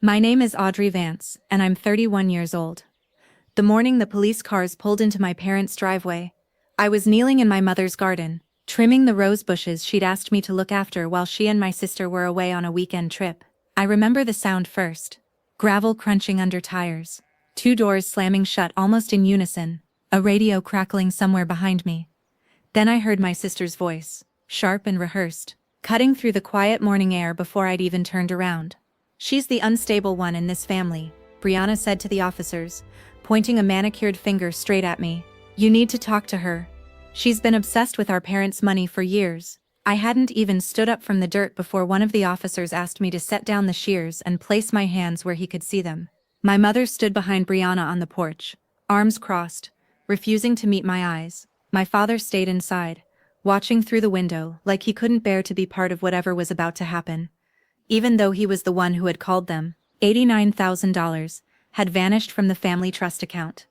My name is Audrey Vance, and I'm 31 years old. The morning the police cars pulled into my parents' driveway, I was kneeling in my mother's garden, trimming the rose bushes she'd asked me to look after while she and my sister were away on a weekend trip. I remember the sound first. Gravel crunching under tires. Two doors slamming shut almost in unison. A radio crackling somewhere behind me. Then I heard my sister's voice, sharp and rehearsed, cutting through the quiet morning air before I'd even turned around. "She's the unstable one in this family," Brianna said to the officers, pointing a manicured finger straight at me. "You need to talk to her. She's been obsessed with our parents' money for years." I hadn't even stood up from the dirt before one of the officers asked me to set down the shears and place my hands where he could see them. My mother stood behind Brianna on the porch, arms crossed, refusing to meet my eyes. My father stayed inside, watching through the window like he couldn't bear to be part of whatever was about to happen. Even though he was the one who had called them, $89,000 had vanished from the family trust account.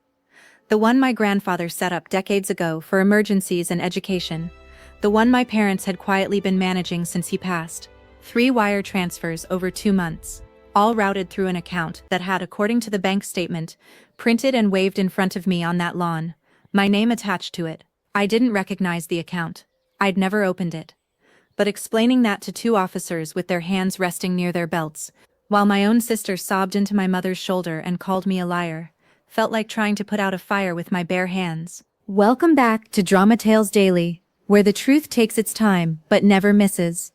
The one my grandfather set up decades ago for emergencies and education. The one my parents had quietly been managing since he passed. 3 wire transfers over 2 months, all routed through an account that had, according to the bank statement, printed and waved in front of me on that lawn, my name attached to it. I didn't recognize the account. I'd never opened it. But explaining that to 2 officers with their hands resting near their belts, while my own sister sobbed into my mother's shoulder and called me a liar, felt like trying to put out a fire with my bare hands. Welcome back to Drama Tales Daily, where the truth takes its time but never misses.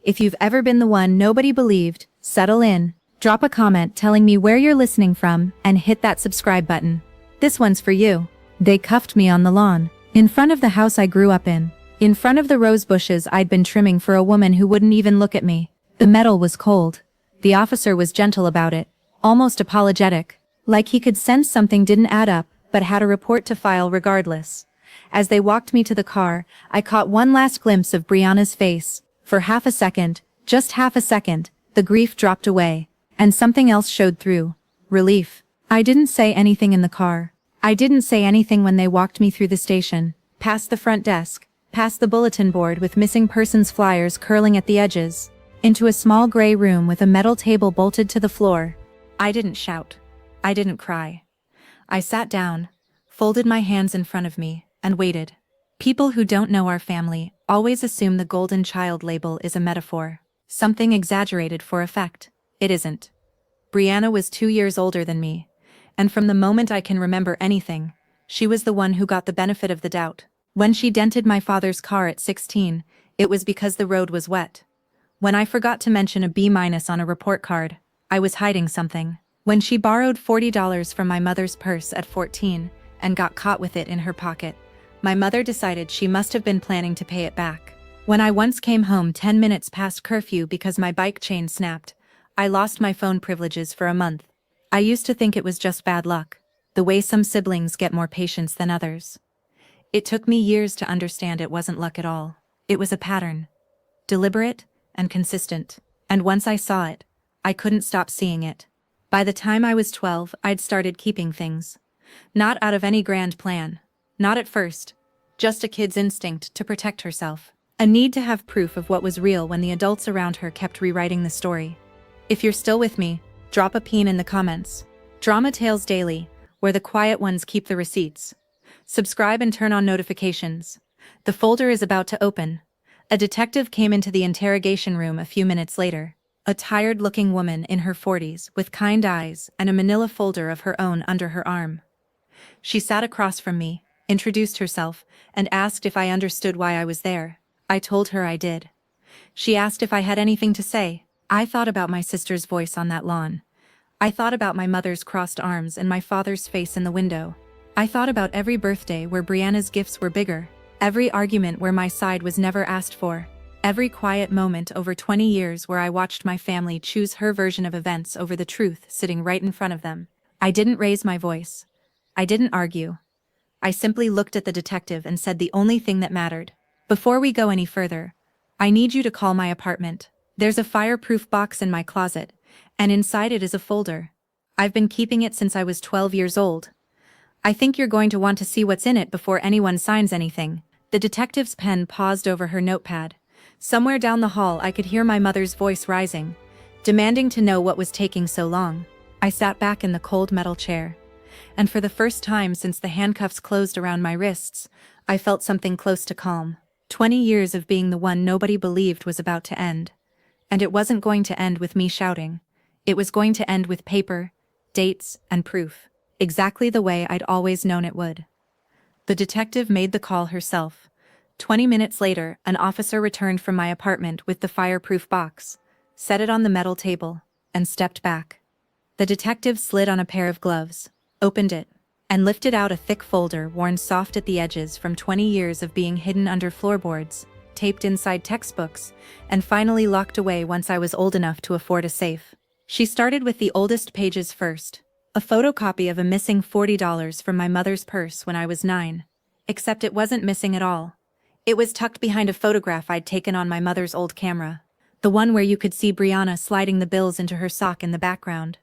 If you've ever been the one nobody believed, settle in, drop a comment telling me where you're listening from, and hit that subscribe button. This one's for you. They cuffed me on the lawn, in front of the house I grew up in. In front of the rose bushes I'd been trimming for a woman who wouldn't even look at me. The metal was cold. The officer was gentle about it, almost apologetic, like he could sense something didn't add up, but had a report to file regardless. As they walked me to the car, I caught one last glimpse of Brianna's face. For half a second, just half a second, the grief dropped away, and something else showed through. Relief. I didn't say anything in the car. I didn't say anything when they walked me through the station, past the front desk, past the bulletin board with missing persons flyers curling at the edges, into a small gray room with a metal table bolted to the floor. I didn't shout. I didn't cry. I sat down, folded my hands in front of me, and waited. People who don't know our family always assume the golden child label is a metaphor, something exaggerated for effect. It isn't. Brianna was 2 years older than me, and from the moment I can remember anything, she was the one who got the benefit of the doubt. When she dented my father's car at 16, it was because the road was wet. When I forgot to mention a B- on a report card, I was hiding something. When she borrowed $40 from my mother's purse at 14 and got caught with it in her pocket, my mother decided she must have been planning to pay it back. When I once came home 10 minutes past curfew because my bike chain snapped, I lost my phone privileges for a month. I used to think it was just bad luck, the way some siblings get more patience than others. It took me years to understand it wasn't luck at all. It was a pattern. Deliberate and consistent. And once I saw it, I couldn't stop seeing it. By the time I was 12, I'd started keeping things. Not out of any grand plan. Not at first. Just a kid's instinct to protect herself. A need to have proof of what was real when the adults around her kept rewriting the story. If you're still with me, drop a peen in the comments. Drama Tales Daily, where the quiet ones keep the receipts. Subscribe and turn on notifications. The folder is about to open. A detective came into the interrogation room a few minutes later. A tired-looking woman in her 40s with kind eyes and a manila folder of her own under her arm. She sat across from me, introduced herself, and asked if I understood why I was there. I told her I did. She asked if I had anything to say. I thought about my sister's voice on that lawn. I thought about my mother's crossed arms and my father's face in the window. I thought about every birthday where Brianna's gifts were bigger, every argument where my side was never asked for, every quiet moment over 20 years where I watched my family choose her version of events over the truth sitting right in front of them. I didn't raise my voice. I didn't argue. I simply looked at the detective and said the only thing that mattered. Before we go any further, I need you to call my apartment. There's a fireproof box in my closet, and inside it is a folder. I've been keeping it since I was 12 years old. I think you're going to want to see what's in it before anyone signs anything. The detective's pen paused over her notepad. Somewhere down the hall I could hear my mother's voice rising. demanding to know what was taking so long. I sat back in the cold metal chair, and for the first time since the handcuffs closed around my wrists, I felt something close to calm. 20 years of being the one nobody believed was about to end. And it wasn't going to end with me shouting. It was going to end with paper, dates, and proof. Exactly the way I'd always known it would. The detective made the call herself. 20 minutes later, an officer returned from my apartment with the fireproof box, set it on the metal table, and stepped back. The detective slid on a pair of gloves, opened it, and lifted out a thick folder worn soft at the edges from 20 years of being hidden under floorboards, taped inside textbooks, and finally locked away once I was old enough to afford a safe. She started with the oldest pages first, a photocopy of a missing $40 from my mother's purse when I was 9. Except it wasn't missing at all. It was tucked behind a photograph I'd taken on my mother's old camera. The one where you could see Brianna sliding the bills into her sock in the background.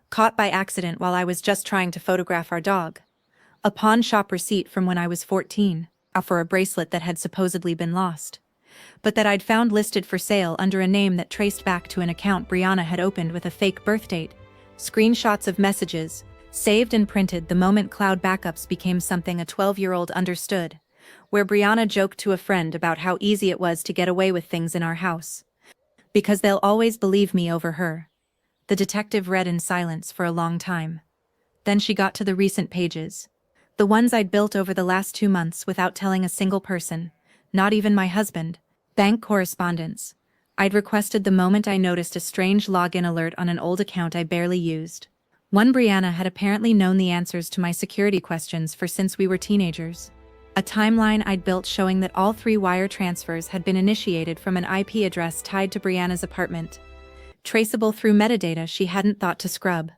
Caught by accident while I was just trying to photograph our dog. A pawn shop receipt from when I was 14, for a bracelet that had supposedly been lost, but that I'd found listed for sale under a name that traced back to an account Brianna had opened with a fake birth date. Screenshots of messages, saved and printed the moment cloud backups became something a 12-year-old understood, where Brianna joked to a friend about how easy it was to get away with things in our house. Because they'll always believe me over her. The detective read in silence for a long time. Then she got to the recent pages. The ones I'd built over the last 2 months without telling a single person, not even my husband. Bank correspondence. I'd requested the moment I noticed a strange login alert on an old account I barely used. One Brianna had apparently known the answers to my security questions for since we were teenagers. A timeline I'd built showing that all 3 wire transfers had been initiated from an IP address tied to Brianna's apartment. Traceable through metadata she hadn't thought to scrub.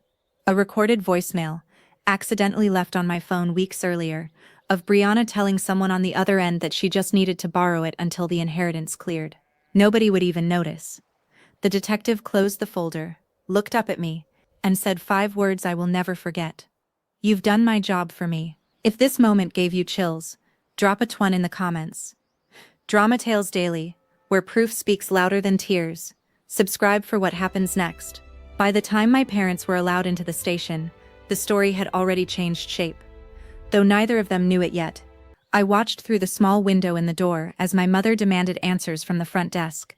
A recorded voicemail, accidentally left on my phone weeks earlier, of Brianna telling someone on the other end that she just needed to borrow it until the inheritance cleared. Nobody would even notice. The detective closed the folder, looked up at me, and said 5 words I will never forget. "You've done my job for me." If this moment gave you chills, drop a 1 in the comments. Drama Tales Daily, where proof speaks louder than tears. Subscribe for what happens next. By the time my parents were allowed into the station, the story had already changed shape. Though neither of them knew it yet. I watched through the small window in the door as my mother demanded answers from the front desk.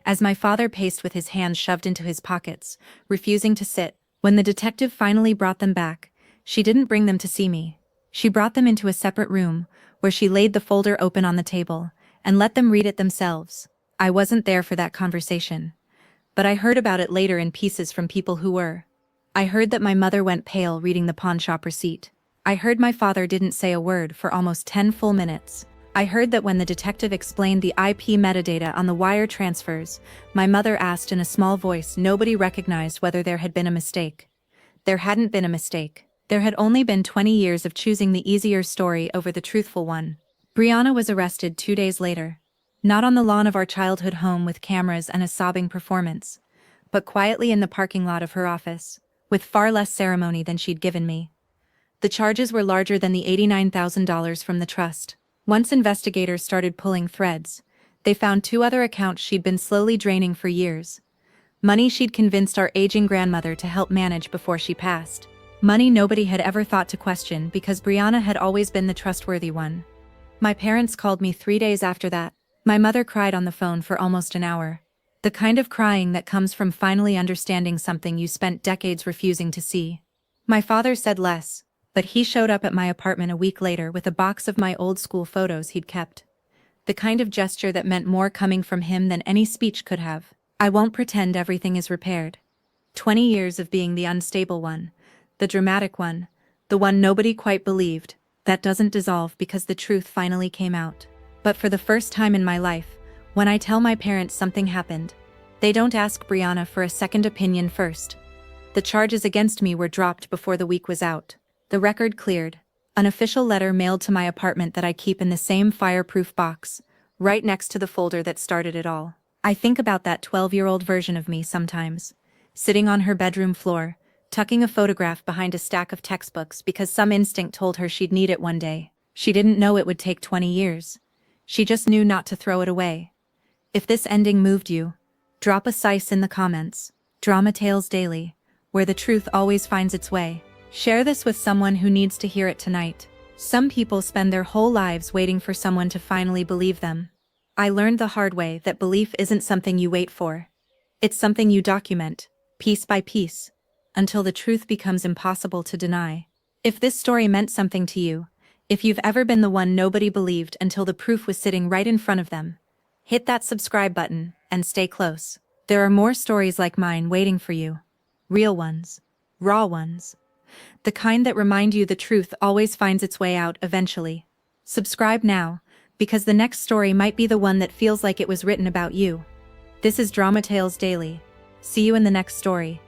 As my father paced with his hands shoved into his pockets, refusing to sit. When the detective finally brought them back, she didn't bring them to see me. She brought them into a separate room, where she laid the folder open on the table, and let them read it themselves. I wasn't there for that conversation. But I heard about it later in pieces from people who were. I heard that my mother went pale reading the pawnshop receipt. I heard my father didn't say a word for almost 10 full minutes. I heard that when the detective explained the IP metadata on the wire transfers, my mother asked in a small voice nobody recognized whether there had been a mistake. There hadn't been a mistake. There had only been 20 years of choosing the easier story over the truthful one. Brianna was arrested 2 days later. Not on the lawn of our childhood home with cameras and a sobbing performance, but quietly in the parking lot of her office, with far less ceremony than she'd given me. The charges were larger than the $89,000 from the trust. Once investigators started pulling threads, they found 2 other accounts she'd been slowly draining for years. Money she'd convinced our aging grandmother to help manage before she passed. Money nobody had ever thought to question because Brianna had always been the trustworthy one. My parents called me 3 days after that. My mother cried on the phone for almost an hour. The kind of crying that comes from finally understanding something you spent decades refusing to see. My father said less, but he showed up at my apartment a week later with a box of my old school photos he'd kept. The kind of gesture that meant more coming from him than any speech could have. I won't pretend everything is repaired. 20 years of being the unstable one, the dramatic one, the one nobody quite believed, that doesn't dissolve because the truth finally came out. But for the first time in my life, when I tell my parents something happened, they don't ask Brianna for a second opinion first. The charges against me were dropped before the week was out. The record cleared. An official letter mailed to my apartment that I keep in the same fireproof box, right next to the folder that started it all. I think about that 12-year-old version of me sometimes, sitting on her bedroom floor, tucking a photograph behind a stack of textbooks because some instinct told her she'd need it one day. She didn't know it would take 20 years. She just knew not to throw it away. If this ending moved you, drop a size in the comments. Drama Tales Daily, where the truth always finds its way. Share this with someone who needs to hear it tonight. Some people spend their whole lives waiting for someone to finally believe them. I learned the hard way that belief isn't something you wait for. It's something you document, piece by piece, until the truth becomes impossible to deny. If this story meant something to you, if you've ever been the one nobody believed until the proof was sitting right in front of them, hit that subscribe button and stay close. There are more stories like mine waiting for you. Real ones. Raw ones. The kind that remind you the truth always finds its way out eventually. Subscribe now, because the next story might be the one that feels like it was written about you. This is Drama Tales Daily. See you in the next story.